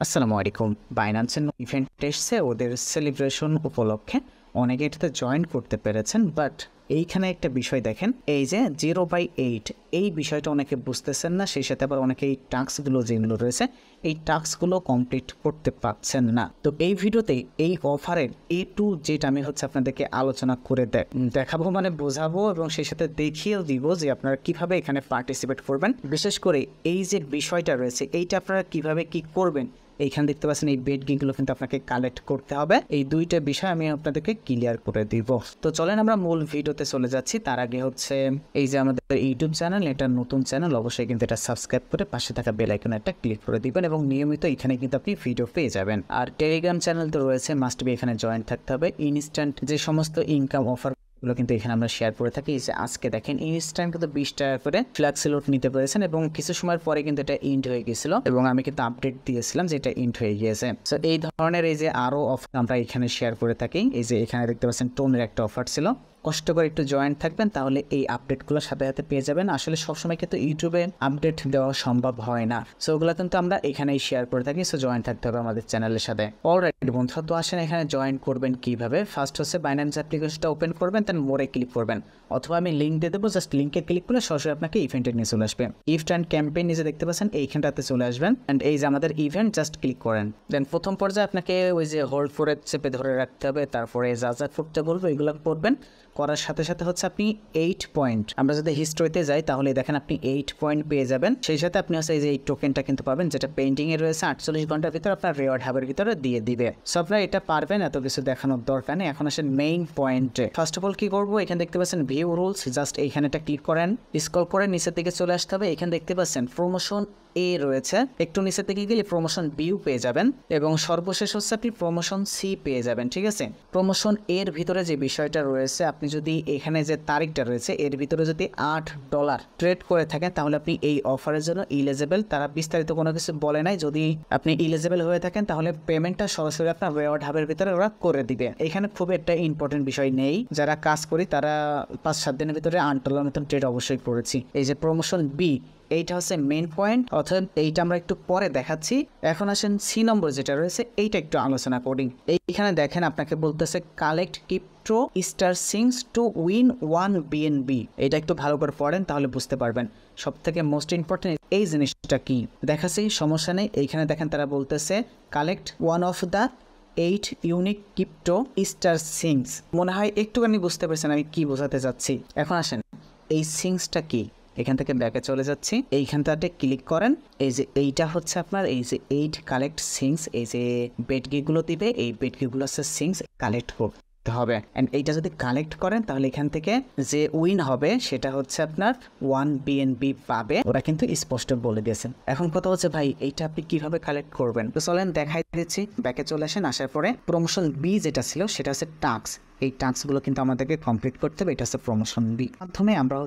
আসসালামু আলাইকুম। বাইন্যান্সের ইভেন্ট এসছে ওদের সেলিব্রেশন উপলক্ষে অনেকে এটাতে জয়েন করতে পেরেছেন, বাট এইখানে একটা বিষয় দেখেন, এই যে 0/8 এই বিষয়টা অনেকে বুঝতেছেন না, সেই সাথে আবার অনেকে এই টাস্কগুলো যেগুলো রয়েছে এই টাস্কগুলো কমপ্লিট করতে পারছেন না। তো এই ভিডিওতে এই অফারের A to Z আমি আপনাদেরকে আলোচনা করে দেখাবো, মানে বোঝাবো এবং সেই সাথে দেখিয়েও দিব যে আপনারা কিভাবে এখানে পার্টিসিপেট করবেন। বিশেষ করে এই যে বিষয়টা রয়েছে এইটা আপনারা কিভাবে কি করবেন, এইখানে দেখতে পাচ্ছেন এই বেড গিগুলো কিন্তু আপনাকে কালেক্ট করতে হবে। এই দুইটা বিষয় আমি আপনাদেরকে ক্লিয়ার করে দিব। তো চলেন আমরা মূল ভিডিওতে চলে যাচ্ছি। তার আগে এই যে আমাদের ইউটিউব চ্যানেল, এটা নতুন চ্যানেল, অবশ্যই কিন্তু এটা সাবস্ক্রাইব করে পাশে থাকা বেল আইকনে একটা ক্লিক করে দিবেন এবং নিয়মিত এখানে কিন্তু আপনি ভিডিও পেয়ে যাবেন। আর টেলিগ্রাম চ্যানেল তো রয়েছে, মাস্ট বি এখানে জয়েন থাকতে হবে। ইনস্ট্যান্ট যে সমস্ত ইনকাম অফার কিন্তু এখানে আমরা শেয়ার করে থাকি। যে আজকে দেখেন ইনস্ট্যান্ট কিন্তু 20 টাকা করে ফ্ল্যাক্সি লোড নিতে পেরেছেন এবং কিছু সময়ের পরে কিন্তু এটা ইন্ড হয়ে গেছিল এবং আমি কিন্তু আপডেট দিয়েছিলাম যে এটা ইন্ড হয়ে গিয়েছে। সো এই ধরনের এই যে আরো অফার আমরা এখানে শেয়ার করে থাকি। এই যে এখানে দেখতে পাচ্ছেন টোনের একটা অফার ছিল, কষ্ট করে একটু জয়েন্ট থাকবেন তাহলে এই আপডেটগুলো সাথে সাথে পেয়ে যাবেন। আসলে সবসময় কিন্তু ইউটিউবে আপডেট দেওয়া সম্ভব হয় না, সো ওগুলো কিন্তু আমরা এখানেই শেয়ার করে থাকি। সো জয়েন থাকতে হবে আমাদের চ্যানেলের সাথে। অলরাইট বন্ধুরা, তো আসেন এখানে জয়েন করবেন কিভাবে। ফার্স্ট বাইন্যান্স অ্যাপ্লিকেশনটা ওপেন করবেন, দেন মোরে ক্লিক করবেন, অথবা আমি লিঙ্ক দিয়ে দেবো, জাস্ট লিঙ্কে ক্লিক করলে সরাসরি আপনাকে ইভেন্টে নিয়ে চলে আসবে। ইভেন্ট অ্যান্ড ক্যাম্পেইন নিজে দেখতে পাচ্ছেন এইখানটাতে চলে আসবেন অ্যান্ড এই যে আমাদের ইভেন্ট জাস্ট ক্লিক করেন। দেন প্রথম পর্যায়ে আপনাকে ওই যে হোল্ড ফোরে চেপে ধরে রাখতে হবে, তারপরে যা যা করতে বলবো এগুলো করবেন। করার সাথে সাথে আপনি 8 পয়েন্ট, আমরা যদি হিস্ট্রিতে যাই তাহলে দেখেন আপনি 8 পয়েন্ট পেয়ে যাবেন। সেই সাথে আপনি এই যে এই টোকেনটা কিন্তু পাবেন, যেটা পেন্টিং এ রয়েছে 48 ঘন্টার ভিতরে আপনার রিওয়ার্ড হাবের ভিতরে দিয়ে দিবে। সো আপনারা এটা পারবেন, এত কিছু দেখানোর দরকার নেই। এখন আসেন মেইন পয়েন্টে। ফার্স্ট অফ অল কি করবো, এখানে দেখতে পাচ্ছেন ভিউ রুলস, জাস্ট এইখানে একটা ক্লিক করেন, স্ক্রল করে নিচের দিকে চলে আসতে হবে। এখানে দেখতে পাচ্ছেন প্রমোশন এ রয়েছে, একটু নিচের দিকে গেলে প্রমোশন বিও পেয়ে যাবেন এবং সর্বশেষ আপনি প্রমোশন সি পেয়ে যাবেন। ঠিক আছে, প্রমোশন এর ভিতরে যে বিষয়টা রয়েছে, আপনি যদি এখানে যে তারিখটা রয়েছে এর ভিতরে যদি $8 ট্রেড করে থাকেন তাহলে আপনি এই অফারের জন্য ইলিজিবল। তারা বিস্তারিত কোনো কিছু বলে নাই, যদি আপনি ইলিজিবল হয়ে থাকেন তাহলে পেমেন্টটা সরাসরি আপনার রিওয়ার্ড হাবের ভিতরে ওরা করে দিবে। এখানে খুব একটা ইম্পর্টেন্ট বিষয় নেই, যারা কাজ করি তারা 5-7 দিনের ভিতরে $8 মতন ট্রেড অবশ্যই করেছি। এই যে প্রমোশন বি, এইটা মেইন পয়েন্ট, অর্থাৎ এইটা আমরা একটু পরে দেখাচ্ছি। এখন আসেন সি নম্বর যেটা রয়েছে এইটা একটু আলোচনা করি। এইখানে দেখেন আপনাকে বলতেছে collect crypto star sings to win 1 BNB। এটা একটু ভালো করে পড়েন তাহলে বুঝতে পারবেন। সব থেকে মোস্ট ইম্পর্টেন্ট এই জিনিসটা কি দেখাচ্ছি, সমস্যা নেই। এইখানে দেখেন তারা বলতেছে collect 1 of the 8 unique crypto star sings. মনে হয় একটুখানি বুঝতে পেরেছেন আমি কি বোঝাতে চাচ্ছি। এখন আসেন এই সিংসটা কি, এখান থেকে ব্যাকে চলে যাচ্ছি, এইখানটাতে ক্লিক করেন। এই যে এইটা আপনার এই যে 8 কালেক্ট সিংস, এই যে বেটগিগুলো দিবে, এই বেটগিগুলো সিংস কালেক্ট করতে হবে। এন্ড এইটা যদি কালেক্ট করেন তাহলে এখান থেকে যে উইন হবে সেটা আপনার 1 BNB পাবে, ওরা কিন্তু স্পষ্ট বলে দিয়েছেন। এখন কথা ভাই এইটা আপনি কিভাবে কালেক্ট করবেন, তো চলেন দেখাই দিচ্ছি। ব্যাকে চলে আসেন, আসার পরে প্রমোশন বি যেটা ছিল সেটা টাস্ক, এই টাস্কগুলো কিন্তু আমাদেরকে কমপ্লিট করতে হবে। এটা প্রমোশন বি, মাধ্যমে আমরা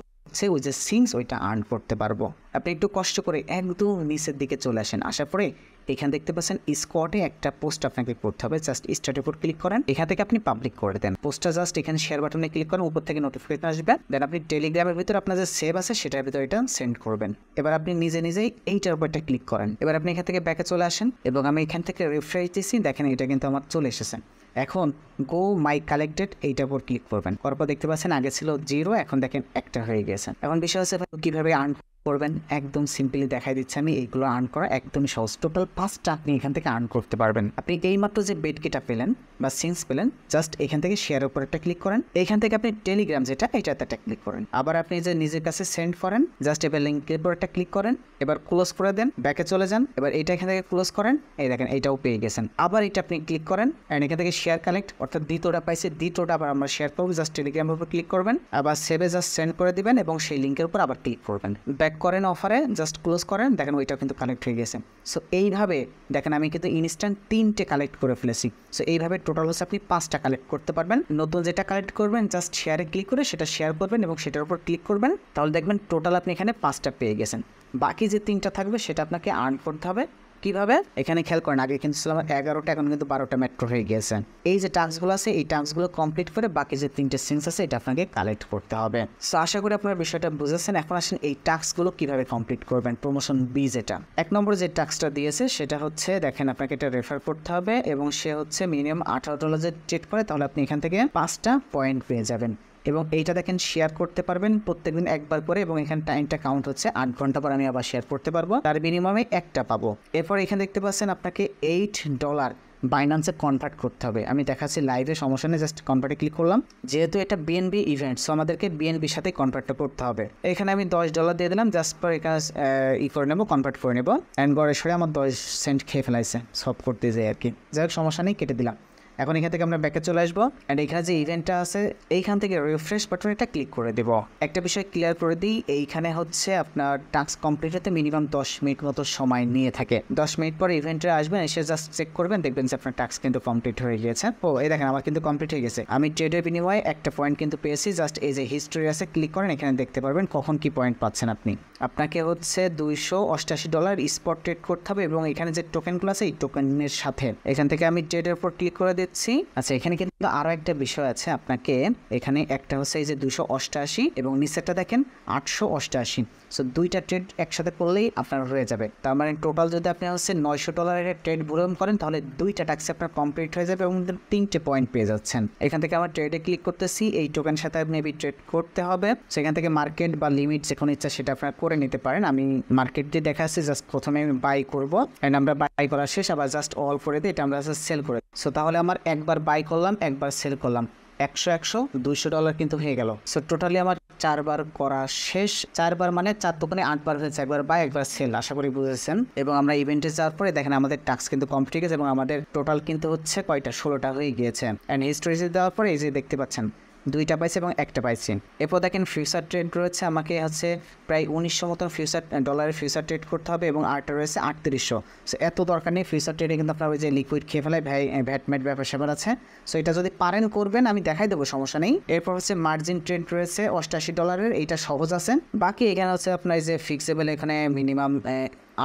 ওই যে সিংস ওইটা আর্ন করতে পারবো। আপনি একটু কষ্ট করে একদম নিচের দিকে চলে আসেন, আসার পরে এখানে দেখতে পাচ্ছেন স্কোয়াডে একটা পোস্ট আপনাকে করতে হবে। জাস্ট স্টার্টের উপর ক্লিক করেন, এখান থেকে আপনি পাবলিক করে দেন পোস্টটা। জাস্ট এখানে শেয়ার বাটনে ক্লিক করেন, উপর থেকে নোটিফিকেশন আসবে। দেন আপনি টেলিগ্রামের ভিতরে আপনার যে সেভ আছে সেটার ভিতরে এটা সেন্ড করবেন। এবার আপনি নিজে নিজেই এইটার উপর একটা ক্লিক করেন। এবার আপনি এখান থেকে ব্যাকে চলে আসেন এবং আমি এখান থেকে রিফ্রেশ দিচ্ছি, দেখেন এটা কিন্তু আমার চলে এসেছে। এখন গো মাই কালেক্টেড এইটার উপর ক্লিক করবেন, করার পর দেখতে পাচ্ছেন আগে ছিল 0, এখন দেখেন 1 হয়ে গেছে। এখন বিষয় কিভাবে আর্ন করবেন, একদম সিম্পলি দেখাই দিচ্ছি আমি। এইগুলো আর্ন করা একদমই সহজ, টোটাল 5টা আপনি এখান থেকে আর্ন করতে পারবেন। আপনি এইমাত্র যে বেডকিটা পেলেন বা সিংস পেলেন, জাস্ট এখান থেকে শেয়ার উপর একটা ক্লিক করেন। এখান থেকে আপনি টেলিগ্রাম যেটা এটাতে একটা ক্লিক করেন। আবার আপনি যে নিজের কাছে সেন্ড করেন, জাস্ট এবার লিঙ্কের উপর একটা ক্লিক করেন, এবার ক্লোজ করে দেন, ব্যাকে চলে যান। এবার এটা এখান থেকে ক্লোজ করেন, এই দেখেন এইটাও পেয়ে গেছেন। আবার এটা আপনি ক্লিক করেন অ্যান্ড এখান থেকে শেয়ার কালেক্ট, অর্থাৎ দ্বিতীয়টা পাইছে, দ্বিতীয়টা আবার আমরা শেয়ার করবো। জাস্ট টেলিগ্রামের উপর ক্লিক করবেন, আবার সেভে জাস্ট সেন্ড করে দিবেন এবং সেই লিঙ্কের উপর আবার ক্লিক করবেন। ব্যাক করেন অফারে, জাস্ট ক্লোজ করেন, দেখেন ওইটাও কিন্তু কালেক্ট হয়ে গেছে। সো এইভাবে দেখেন আমি কিন্তু ইনস্ট্যান্ট 3টে কালেক্ট করে ফেলেছি। সো এইভাবে টোটাল আপনি 5টা কালেক্ট করতে পারবেন। নতুন যেটা কালেক্ট করবেন জাস্ট শেয়ারে ক্লিক করে সেটা শেয়ার করবেন এবং সেটার উপর ক্লিক করবেন, তাহলে দেখবেন টোটাল আপনি এখানে 5টা পেয়ে গেছেন। বাকি যে 3টা থাকবে সেটা আপনাকে আর্ন করতে হবে কিভাবে এখানে খেয়াল করেন, আগে কিন্তু ছিল আমার 11টা, এখন কিন্তু 12টা মেট্রো হয়ে গিয়েছে। এই যে টাস্কগুলো আছে এই টাস্কগুলো কমপ্লিট করে বাকি যে 3টে সিনস আছে এটা আপনাকে কালেক্ট করতে হবে। সো আশা করি আপনার বিষয়টা বুঝেছেন। এখন আসেন এই টাস্কগুলো কিভাবে কমপ্লিট করবেন। প্রমোশন বি যেটা 1 নম্বরে যে টাস্কটা দিয়েছে সেটা হচ্ছে দেখেন আপনাকে এটা রেফার করতে হবে এবং সে হচ্ছে মিনিমাম $18 যে ট্রেড করে তাহলে আপনি এখান থেকে 5টা পয়েন্ট পেয়ে যাবেন। এবং এইটা দেখেন শেয়ার করতে পারবেন প্রত্যেকদিন একবার করে, এবং এখানে টাইমটা কাউন্ট হচ্ছে 8 ঘন্টা পর আমি আবার শেয়ার করতে পারবো, তার বিনিময়ে একটা পাবো। এরপর এখানে দেখতে পাচ্ছেন আপনাকে $8 বাইন্যান্সে কনভার্ট করতে হবে। আমি দেখাচ্ছি লাইভে, সমস্যা নেই, জাস্ট কনভার্টে ক্লিক করলাম। যেহেতু এটা বিএনবি ইভেন্ট সো আমাদেরকে বিএনবির সাথেই কনভার্টটা করতে হবে। এখানে আমি $10 দিয়ে দিলাম জাস্ট পর এখানে করে নেবো, কনভার্ট করে নেবো। অ্যান্ড গড়ে সরে আমার 10 সেন্ট খেয়ে ফেলাইছে সব করতে যাই আর কি। যাই হোক সমস্যা নেই, কেটে দিলাম। এখন এখান থেকে আমরা ব্যাকে চলে আসবো অ্যান্ড এখানে যে ইভেন্টটা আছে এইখান থেকে রিফ্রেশ বাটন এটা ক্লিক করে দেবো। একটা বিষয় ক্লিয়ার করে দিই, এইখানে হচ্ছে আপনার টাস্ক কমপ্লিট হতে মিনিমাম 10 মিনিট মতো সময় নিয়ে থাকে। 10 মিনিট পর ইভেন্টে আসবেন, এসে জাস্ট চেক করবেন, দেখবেন যে আপনার টাস্ক কিন্তু কমপ্লিট হয়ে গিয়েছে। ও এই দেখেন আমার কিন্তু কমপ্লিট হয়ে গেছে। আমি ট্রেডের বিনিময়ে একটা পয়েন্ট কিন্তু পেয়েছি। জাস্ট এই যে হিস্ট্রি আছে ক্লিক করেন, এখানে দেখতে পারবেন কখন কি পয়েন্ট পাচ্ছেন আপনি। আপনাকে হচ্ছে $288 স্পট ট্রেড করতে হবে এবং এখানে যে টোকেনগুলো আছে এই টোকেনের সাথে এখান থেকে আমি ট্রেডের উপর ক্লিক করে দিচ্ছি। আচ্ছা এখানে কিন্তু আরও একটা বিষয় আছে, আপনাকে এখানে একটা হচ্ছে এই যে 288 এবং নিচেরটা দেখেন 888। সো 2টা ট্রেড একসাথে করলেই আপনার হয়ে যাবে। তার মানে টোটাল যদি আপনি হচ্ছে $900 ট্রেড ভরণ করেন তাহলে 2টা টাস্ক আপনার কমপ্লিট হয়ে যাবে এবং 3টে পয়েন্ট পেয়ে যাচ্ছেন। এখান থেকে আমার ট্রেডে ক্লিক করতেছি, এই টোকেনের সাথে মেবি ট্রেড করতে হবে। সেখান থেকে মার্কেট বা লিমিট যে কোনো ইচ্ছা সেটা আপনারা করে নিতে পারেন। আমি মার্কেট দিয়ে দেখাচ্ছি, জাস্ট প্রথমে আমি বাই করবো অ্যান্ড আমরা বাই করা শেষ আবার জাস্ট অল করে দিই, এটা আমরা জাস্ট সেল করে। সো তাহলে আমার একবার বাই করলাম, একবার সেল করলাম, 100 $200 কিন্তু হয়ে গেল। সো টোটালি আমার 4বার করা শেষ। 4বার মানে 4 দোকানে 8বার হয়েছে, একবার বাই একবার সেল। আশা করি বুঝেছেন। এবং আমরা ইভেন্টে যাওয়ার পরে দেখেন আমাদের টাস্ক কিন্তু কমপ্লিট গেছে এবং আমাদের টোটাল কিন্তু হচ্ছে কয়টা 16টা হয়ে গিয়েছে। অ্যান্ড হিস্টোরিতে দেওয়ার পরে এই যে দেখতে পাচ্ছেন 2টা পাইছি এবং একটা পাইছি। এরপর দেখেন ফিউচার ট্রেড রয়েছে, আমাকে হচ্ছে প্রায় 1900 মতন ডলারের ফিউচার ট্রেড করতে হবে এবং আরটা রয়েছে 3800। সো এত দরকার নেই ফিউচার ট্রেডে, কিন্তু আপনার ওই যে লিকুইড খেয়ে ফেলায় ভ্যাট ব্যাপার স্যাপার আছে। সো এটা যদি পারেন করবেন, আমি দেখাই দেবো, সমস্যা নেই। এরপর হচ্ছে মার্জিন ট্রেড রয়েছে $88, এইটা সহজ আছে। বাকি এখানে হচ্ছে আপনার যে ফিক্সেবল, এখানে মিনিমাম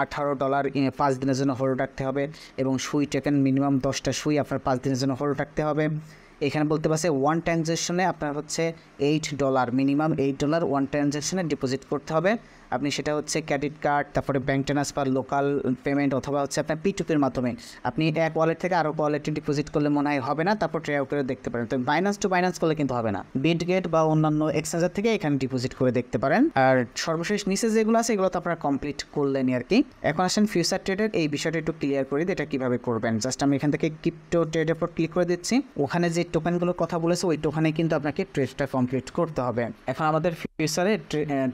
$18 5 দিনের জন্য হোল্ড রাখতে হবে এবং সুই টেকেন মিনিমাম 10টা সুই আপনার 5 দিনের জন্য হোল্ড রাখতে হবে। এখানে বলতে পারছে ওয়ান ট্রানজ্যাকশনে আপনার হচ্ছে $8 মিনিমাম $8 ওয়ান ট্রানজ্যাকশনে ডিপোজিট করতে হবে। আপনি সেটা হচ্ছে ক্রেডিট কার্ড, তারপরে ব্যাঙ্ক ট্রান্সফার, লোকাল পেমেন্ট অথবা হচ্ছে আপনার P2P মাধ্যমে। আপনি এক ওয়ালেট থেকে আরও ওয়ালেটে ডিপোজিট করলে মনে হয় হবে না, তারপর ট্রাই করে দেখতে পারেন। তো বাইন্যান্স টু বাইন্যান্স করলে কিন্তু হবে না, বিটগেট বা অন্যান্য এক্সচেঞ্জার থেকে এখানে ডিপোজিট করে দেখতে পারেন। আর সর্বশেষ নিচে যেগুলো আছে এগুলো তো আপনারা কমপ্লিট করলেনই আর কি। এখন আসেন ফিউচার ট্রেডের এই বিষয়টা একটু ক্লিয়ার করে দিই, এটা কীভাবে করবেন। জাস্ট আমি এখান থেকে ক্রিপ্টো ট্রেডের উপর ক্লিক করে দিচ্ছি। ওখানে যে টোকেনগুলোর কথা বলেছে ওই টোকেনে কিন্তু আপনাকে ট্রেডটা কমপ্লিট করতে হবে। এখন আমাদের ফিউচারে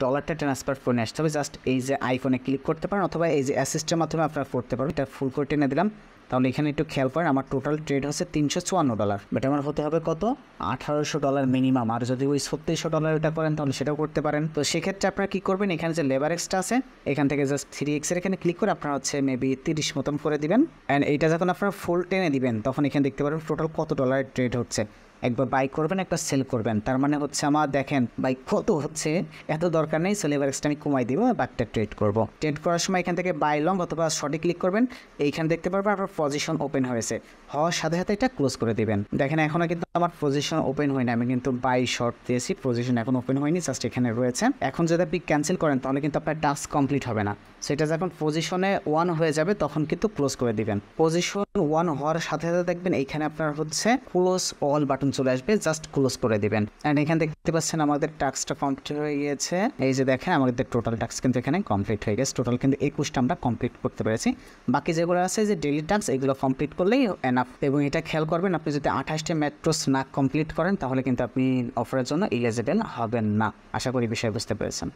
ডলারটা ট্রান্সফার করে আসতে হবে। জাস্ট এই যে আইকনে ক্লিক করতে পারেন অথবা এই যে অ্যাসিস্টের মাধ্যমে আপনারা করতে পারেন। এটা ফুল করে টেনে দিলাম। তাহলে এখানে একটু খেয়াল করেন, আমার টোটাল ট্রেড হচ্ছে $354, বাট আমার হতে হবে কত $1800 মিনিমাম। আর যদি ওই $3600 এটা করেন তাহলে সেটাও করতে পারেন। তো সেক্ষেত্রে আপনারা কী করবেন, এখানে যে লেবার এক্সটা আছে এখান থেকে জাস্ট 3x এখানে ক্লিক করে আপনারা হচ্ছে মেবি 30 মতন করে দিবেন। অ্যান্ড এইটা যখন আপনারা ফুল টেনে দিবেন তখন এখানে দেখতে পারবেন টোটাল কত ডলারের ট্রেড হচ্ছে। একবার বাই করবেন, একবার সেল করবেন, তার মানে হচ্ছে আমার দেখেন বাই কত হচ্ছে, এত দরকার নেই। সো লেভারেজটা আমি কমাই দিব, বাকিটা ট্রেড করব। ট্রেড করার সময় এখান থেকে বাই লং অথবা শর্টে ক্লিক করবেন। এইখানে দেখতে পারবেন আপনার পজিশন ওপেন হয়েছে, হওয়ার সাথে সাথে এটা ক্লোজ করে দিবেন। দেখেন এখনও কিন্তু আমার পজিশন ওপেন হয়নি, আমি কিন্তু বাই শর্ট দিয়েছি, পজিশন এখন ওপেন হয়নি, জাস্ট এখানে রয়েছে। এখন যদি আপনি ক্যান্সেল করেন তাহলে কিন্তু আপনার টাস্ক কমপ্লিট হবে না। সেটা যখন পজিশনে 1 হয়ে যাবে তখন কিন্তু ক্লোজ করে দিবেন। পজিশন 1 হওয়ার সাথে সাথে দেখবেন এইখানে আপনার হচ্ছে ক্লোজ অল বাটন চলে আসবে, জাস্ট ক্লোজ করে দিবেন। অ্যান্ড এখানে দেখতে পাচ্ছেন আমাদের টাস্কটা কমপ্লিট হয়ে গিয়েছে। এই যে দেখেন আমাদের টোটাল টাস্ক কিন্তু এখানে কমপ্লিট হয়ে গেছে। টোটাল কিন্তু 21টা আমরা কমপ্লিট করতে পেরেছি। বাকি যেগুলো আছে যে ডেইলি টাস্ক এগুলো কমপ্লিট করলেই এনাফ। এবং এটা খেয়াল করবেন, আপনি যদি 28টা মেট্রোস না কমপ্লিট করেন তাহলে কিন্তু আপনি অফারের জন্য এলিজিবল হবেন না। আশা করি বিষয় বুঝতে পেরেছেন।